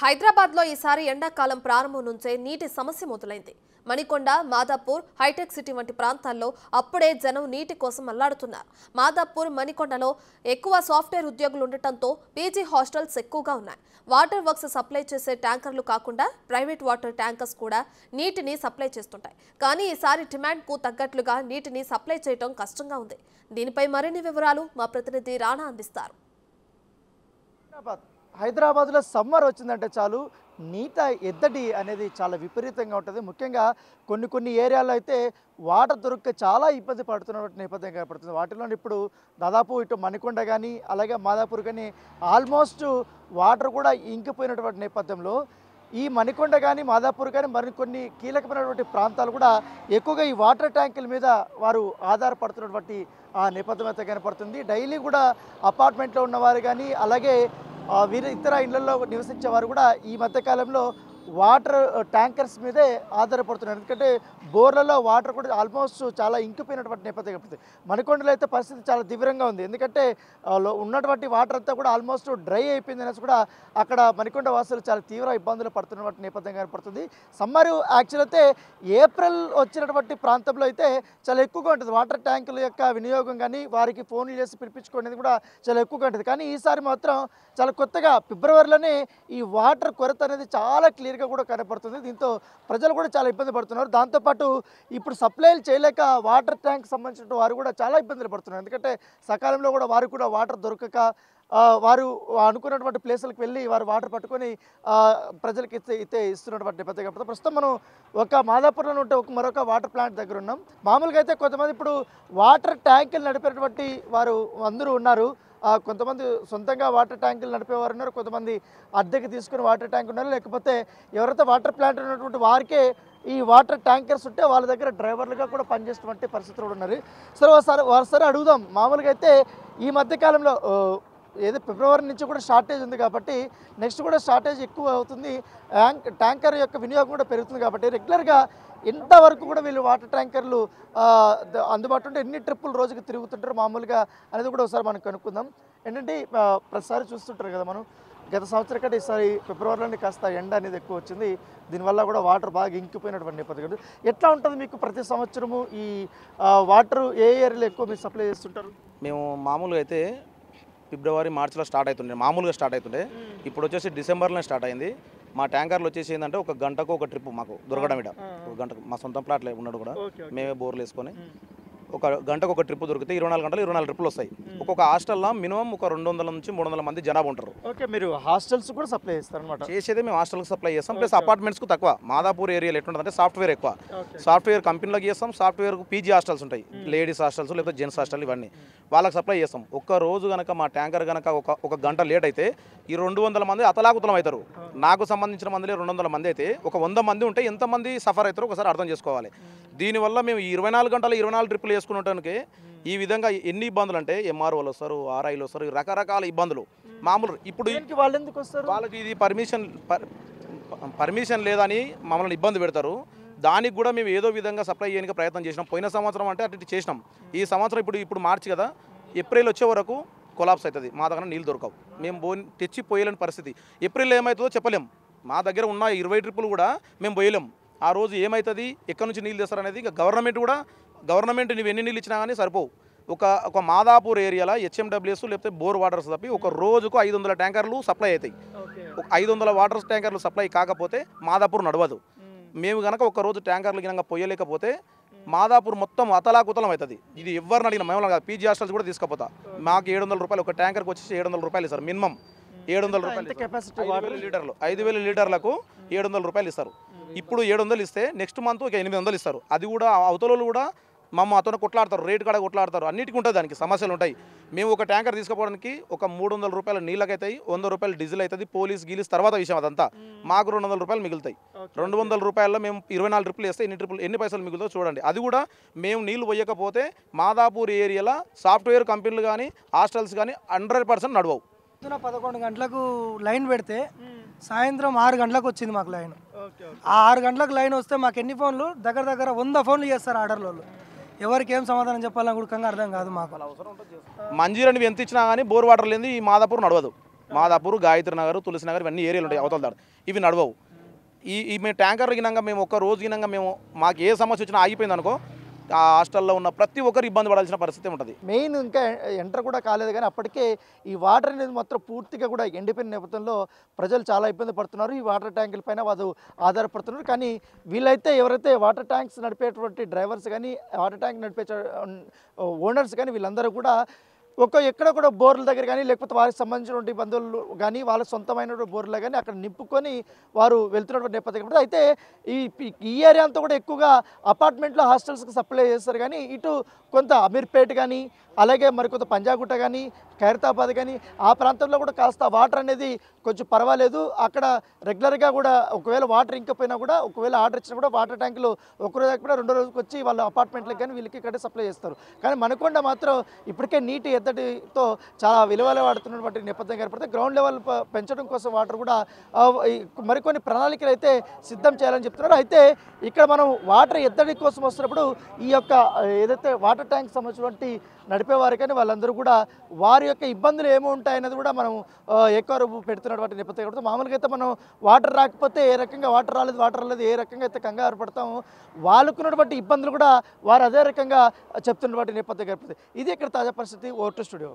హైదరాబాద్లో ఈసారి ఎండాకాలం ప్రారంభం నుంచే నీటి సమస్య మొదలైంది. మణికొండ, మాదాపూర్, హైటెక్ సిటీ వంటి ప్రాంతాల్లో అప్పుడే జనం నీటి కోసం అల్లాడుతున్నారు. మాదాపూర్, మణికొండలో ఎక్కువ సాఫ్ట్వేర్ ఉద్యోగులు ఉండటంతో పీజీ హాస్టల్స్ ఎక్కువగా ఉన్నాయి. వాటర్ వర్క్స్ సప్లై చేసే ట్యాంకర్లు కాకుండా ప్రైవేట్ వాటర్ ట్యాంకర్స్ కూడా నీటిని సప్లై చేస్తుంటాయి. కానీ ఈసారి డిమాండ్కు తగ్గట్లుగా నీటిని సప్లై చేయడం కష్టంగా ఉంది. దీనిపై మరిన్ని వివరాలు మా ప్రతినిధి రాణా అందిస్తారు. హైదరాబాద్లో సమ్మర్ వచ్చిందంటే చాలు నీట ఎద్దడి అనేది చాలా విపరీతంగా ఉంటుంది. ముఖ్యంగా కొన్ని ఏరియాల్లో అయితే వాటర్ దొరక్క చాలా ఇబ్బంది పడుతున్నటువంటి నేపథ్యం కనపడుతుంది. వాటిలో ఇప్పుడు దాదాపు ఇటు మణికొండ కానీ అలాగే మాదాపూర్ కానీ ఆల్మోస్ట్ వాటర్ కూడా ఇంకిపోయినటువంటి నేపథ్యంలో ఈ మణికొండ కానీ మాదాపూర్ కానీ మరికొన్ని కీలకమైనటువంటి ప్రాంతాలు కూడా ఎక్కువగా ఈ వాటర్ ట్యాంకుల మీద వారు ఆధారపడుతున్నటువంటి ఆ నేపథ్యం అయితే కనపడుతుంది. డైలీ కూడా అపార్ట్మెంట్లో ఉన్నవారు కానీ అలాగే వీరు ఇతర ఇళ్లలో నివసించే వారు కూడా ఈ మధ్యకాలంలో వాటర్ ట్యాంకర్స్ మీదే ఆధారపడుతున్నారు. ఎందుకంటే బోర్లలో వాటర్ కూడా ఆల్మోస్ట్ చాలా ఇంకిపోయినటువంటి నేపథ్యం కనపడుతుంది. మణికొండలో అయితే పరిస్థితి చాలా తీవ్రంగా ఉంది. ఎందుకంటే ఉన్నటువంటి వాటర్ అంతా కూడా ఆల్మోస్ట్ డ్రై అయిపోయింది అనేసి కూడా అక్కడ మణికొండ వాసులు చాలా తీవ్ర ఇబ్బందులు పడుతున్నటువంటి నేపథ్యం కనపడుతుంది. సమ్మర్ యాక్చువల్ అయితే ఏప్రిల్ వచ్చినటువంటి ప్రాంతంలో అయితే చాలా ఎక్కువగా ఉంటుంది. వాటర్ ట్యాంకుల యొక్క వినియోగం కానీ వారికి ఫోన్లు చేసి పిలిపించుకునేది కూడా చాలా ఎక్కువగా ఉంటుంది. కానీ ఈసారి మాత్రం చాలా కొత్తగా ఫిబ్రవరిలోనే ఈ వాటర్ కొరత అనేది చాలా క్లియర్గా కూడా కనపడుతుంది. దీంతో ప్రజలు కూడా చాలా ఇబ్బంది పడుతున్నారు. దాంతోపాటు ఇప్పుడు సప్లైలు చేయలేక వాటర్ ట్యాంక్ సంబంధించిన వారు కూడా చాలా ఇబ్బందులు పడుతున్నారు. ఎందుకంటే సకాలంలో కూడా వారు కూడా వాటర్ దొరకక వారు అనుకున్నటువంటి ప్లేసులకు వెళ్ళి వారు వాటర్ పట్టుకొని ప్రజలకు ఇస్తున్నటువంటి నేపథ్యం కాబట్టి ప్రస్తుతం మనం ఒక మాదాపూర్లో ఉంటే మరొక వాటర్ ప్లాంట్ దగ్గర ఉన్నాం. మామూలుగా అయితే కొంతమంది ఇప్పుడు వాటర్ ట్యాంకులు నడిపేటువంటి వారు అందరూ ఉన్నారు. కొంతమంది సొంతంగా వాటర్ ట్యాంకులు నడిపేవారు ఉన్నారు, కొంతమంది అద్దెకి తీసుకుని వాటర్ ట్యాంక్ ఉన్నారు, లేకపోతే ఎవరైతే వాటర్ ప్లాంట్ ఉన్నటువంటి వారికే ఈ వాటర్ ట్యాంకర్స్ ఉంటే వాళ్ళ దగ్గర డ్రైవర్లుగా కూడా పనిచేస్తున్నటువంటి పరిస్థితులు ఉన్నారు. సరే ఒకసారి అడుగుదాం. మామూలుగా అయితే ఈ మధ్యకాలంలో ఏదో ఫిబ్రవరి నుంచి కూడా షార్టేజ్ ఉంది కాబట్టి నెక్స్ట్ కూడా షార్టేజ్ ఎక్కువ అవుతుంది. ట్యాంకర్ యొక్క వినియోగం కూడా పెరుగుతుంది కాబట్టి రెగ్యులర్గా ఎంతవరకు కూడా వీళ్ళు వాటర్ ట్యాంకర్లు అందుబాటులో ఉంటే ఎన్ని ట్రిప్పులు రోజుకి తిరుగుతుంటారు మామూలుగా అనేది కూడా ఒకసారి మనం కనుక్కుందాం. ఏంటంటే ప్రతిసారి చూస్తుంటారు కదా మనం, గత సంవత్సరం కంటే ఈసారి ఫిబ్రవరిలోనే కాస్త ఎండ అనేది ఎక్కువ వచ్చింది. దీనివల్ల కూడా వాటర్ బాగా ఇంకిపోయినటువంటి నేపథ్యం. ఎట్లా ఉంటుంది మీకు ప్రతి సంవత్సరము ఈ వాటర్ ఏ ఏరియాలో ఎక్కువ మీరు సప్లై చేస్తుంటారు? మేము మామూలుగా అయితే ఫిబ్రవరి మార్చిలో స్టార్ట్ అవుతుండే, మామూలుగా స్టార్ట్ అవుతుండే. ఇప్పుడు వచ్చేసి డిసెంబర్లో స్టార్ట్ అయింది. మా ట్యాంకర్లు వచ్చేసి ఏంటంటే ఒక గంటకు ఒక ట్రిప్ మాకు దొరకడం. ఇక్కడ ఒక గంటకు మా సొంత ప్లాట్లో ఉన్నాడు కూడా మేమే బోర్లు వేసుకొని ఒక గంటకు ఒక ట్రిప్ దొరికితే 24 గంటలు 24 ట్రిప్పులు వస్తాయి. ఒక్కొక్క హాస్టల్లో మినిమం ఒక 200 నుంచి 300 మంది జనాభా ఉంటారు. ఓకే, మీరు హాస్టల్స్ కూడా సప్లై చేస్తారనమాట? చేసేది మేము హాస్టల్కి సప్లై చేస్తాం, ప్లస్ అపార్ట్మెంట్స్కు తక్కువ. మాదాపూర్ ఏరియాలో ఎట్లుంటుందంటే సాఫ్ట్వేర్ ఎక్కువ. సాఫ్ట్వేర్ కంపెనీలకు చేస్తాం, సాఫ్ట్వేర్కు పీజీ హాస్టల్స్ ఉంటాయి, లేడీస్ హాస్టల్స్ లేకపోతే జెంట్స్ హాస్టల్, ఇవన్నీ వాళ్ళకి సప్లై చేస్తాం. ఒక్క రోజు కనుక మా ట్యాంకర్ కనుక ఒక గంట లేట్ అయితే ఈ 200 మంది అతలాకుతలం అవుతారు. నాకు సంబంధించిన మందిలో 200 మంది అయితే ఒక 100 మంది ఉంటే ఎంతమంది సఫర్ అవుతారో ఒకసారి అర్థం చేసుకోవాలి. దీనివల్ల మేము 24 గంటలు 24 ట్రిప్పులు వేసుకునేటానికి ఈ విధంగా ఎన్ని ఇబ్బందులు అంటే ఎంఆర్ఓలు వస్తారు, ఆర్ఐలు వస్తారు, రకరకాల ఇబ్బందులు. మామూలు ఇప్పుడు వాళ్ళు ఎందుకు వస్తారు? వాళ్ళకి ఇది పర్మిషన్ లేదని మమ్మల్ని ఇబ్బంది పెడతారు. దానికి కూడా మేము ఏదో విధంగా సప్లై చేయడానికి ప్రయత్నం చేసినాం. పోయిన సంవత్సరం అంటే అటు చేసినాం. ఈ సంవత్సరం ఇప్పుడు మార్చి కదా, ఏప్రిల్ వచ్చే వరకు కొలాప్స్ అవుతుంది. మా దగ్గర నీళ్ళు దొరకవు. మేము తెచ్చి పోయలేని పరిస్థితి. ఏప్రిల్లో ఏమవుతుందో చెప్పలేం. మా దగ్గర ఉన్న 20 ట్రిప్పులు కూడా మేము పోయలేం. ఆ రోజు ఏమవుతుంది, ఎక్కడి నుంచి నీళ్ళు తెస్తారు ఇంకా గవర్నమెంట్ నువ్వు ఎన్ని నీళ్ళు ఇచ్చినా కానీ సరిపోవు. ఒక మాదాపూర్ ఏరియాలో హెచ్ఎండబ్ల్యూఎస్ లేకపోతే బోర్ వాటర్స్ తప్పి ఒక రోజుకు 500 ట్యాంకర్లు సప్లై అవుతాయి. 500 వాటర్ ట్యాంకర్లు సప్లై కాకపోతే మాదాపూర్ నడవదు. మేము కనుక ఒకరోజు ట్యాంకర్లు కనుక పోయలేకపోతే మాదాపూర్ మొత్తం అతలాకుతలం అవుతుంది. ఇది ఎవరిని అడిగిన మేము కాదు, పీజీ హాస్టల్స్ కూడా తీసుకుపోతా. మాకు 700 రూపాయలు ఒక ట్యాంకర్కి వచ్చేసి 700 రూపాయలు ఇస్తారు. మినిమం 700 రూపాయలు కెపాసిటీ. 5,000 లీటర్లకు 700 రూపాయలు ఇస్తారు. ఇప్పుడు 700 ఇస్తే నెక్స్ట్ మంత్ ఒక 800 ఇస్తారు. అది కూడా అవతలలో కూడా అతను కొట్లాడతారు, రేటు కాడ కొట్లాడతారు. అన్నిటికీ ఉంటుంది, దానికి సమస్యలు ఉంటాయి. మేము ఒక ట్యాంకర్ తీసుకుపోవడానికి ఒక 300 రూపాయల నీళ్ళకి అవుతాయి, 100 రూపాయలు డీజిల్ అవుతుంది, పోలీస్ గీలీస్ తర్వాత విషయం అదంతా. మాకు 200 రూపాయలు మిగులుతాయి. 200 రూపాయల్లో మేము 24 ట్రిప్పులు వేస్తే ఎన్ని పైసలు మిగులుతో చూడండి. అది కూడా మేము నీళ్ళు పోయకపోతే మాదాపూర్ ఏరియాలో సాఫ్ట్వేర్ కంపెనీలు కానీ హాస్టల్స్ కానీ 100% నడవవు. 11 గంటలకు లైన్ పెడితే సాయంత్రం 6 గంటలకు వచ్చింది మాకు లైన్. ఆ 6 గంటలకు లైన్ వస్తే మాకు ఎన్ని ఫోన్లు, దగ్గర 100 ఫోన్లు చేస్తారు ఆర్డర్లో. ఎవరికి ఏం సమాధానం చెప్పాలని కూడా అర్థం కాదు మాకు. మంజీరా నువ్వు ఎంత ఇచ్చినా కానీ బోర్ వాటర్ లేని ఈ మాదాపూర్ నడవదు. మాదాపూర్, గాయత్రి నగర్, తులసి నగర్ ఇవన్నీ ఏరియాలు ఉంటాయి అవతల దాడు. ఇవి నడవవు. ఈ మేము ట్యాంకర్ గినంగా మేము ఒక్క రోజు గినంగా మేము మాకు ఏ సమస్య వచ్చినా ఆగిపోయింది అనుకో, ఆ హాస్టల్లో ఉన్న ప్రతి ఒక్కరు ఇబ్బంది పడాల్సిన పరిస్థితి ఉంటుంది. మెయిన్ ఇంకా ఎంటర్ కూడా కాలేదు కానీ అప్పటికే ఈ వాటర్ అనేది మొత్తం పూర్తిగా కూడా ఎండిపోయిన నేపథ్యంలో ప్రజలు చాలా ఇబ్బంది పడుతున్నారు. ఈ వాటర్ ట్యాంకుల పైన వాళ్ళు ఆధారపడుతున్నారు. కానీ వీళ్ళైతే ఎవరైతే వాటర్ ట్యాంక్స్ నడిపేటువంటి డ్రైవర్స్ కానీ వాటర్ ట్యాంక్ నడిపే ఓనర్స్ కానీ వీళ్ళందరూ కూడా ఎక్కడ కూడా బోర్ల దగ్గర కానీ లేకపోతే వారికి సంబంధించినటువంటి బంధువులు కానీ వాళ్ళ సొంతమైన బోర్లు కానీ అక్కడ నింపుకొని వారు వెళ్తున్నటువంటి నేపథ్యం. అయితే ఈ ఏరియా అంతా కూడా ఎక్కువగా అపార్ట్మెంట్లో హాస్టల్స్కి సప్లై చేస్తారు. కానీ ఇటు కొంత అమీర్పేట్ కానీ అలాగే మరికొంత పంజాగుట్ట కానీ ఖైరతాబాద్ కానీ ఆ ప్రాంతంలో కూడా కాస్త వాటర్ అనేది కొంచెం పర్వాలేదు. అక్కడ రెగ్యులర్గా కూడా ఒకవేళ వాటర్ ఇంకపోయినా కూడా ఒకవేళ ఆర్డర్ ఇచ్చినా కూడా వాటర్ ట్యాంకులు ఒకరోజు కూడా రెండో రోజుకి వచ్చి వాళ్ళ అపార్ట్మెంట్లకు కానీ వీళ్ళకి ఇక్కడ సప్లై చేస్తారు. కానీ మనకొండ మాత్రం ఇప్పటికే నీటి ఎద్దడితో చాలా విలువలు వాడుతున్నటువంటి నేపథ్యం ఏర్పడితే గ్రౌండ్ లెవెల్ పెంచడం కోసం వాటర్ కూడా మరికొన్ని ప్రణాళికలు అయితే సిద్ధం చేయాలని చెప్తున్నారు. అయితే ఇక్కడ మనం వాటర్ ఎద్దడి కోసం వస్తున్నప్పుడు ఈ యొక్క ఏదైతే వాటర్ ట్యాంక్ సంబంధించినటువంటి నడిపేవారు కానీ వాళ్ళందరూ కూడా వారి యొక్క ఇబ్బందులు ఏమి ఉంటాయనేది కూడా మనం ఎక్కువ రూపు పెడుతున్నటువంటి నేపథ్యం కాబట్టి మామూలుగా అయితే మనం వాటర్ రాకపోతే ఏ రకంగా వాటర్ రాలేదు ఏ రకంగా అయితే కంగారు పడతామో వాళ్ళకున్నటువంటి ఇబ్బందులు కూడా వారు అదే రకంగా చెప్తున్నటువంటి నేపథ్యం ఏర్పడుతుంది. ఇది ఇక్కడ తాజా పరిస్థితి. Vote studio.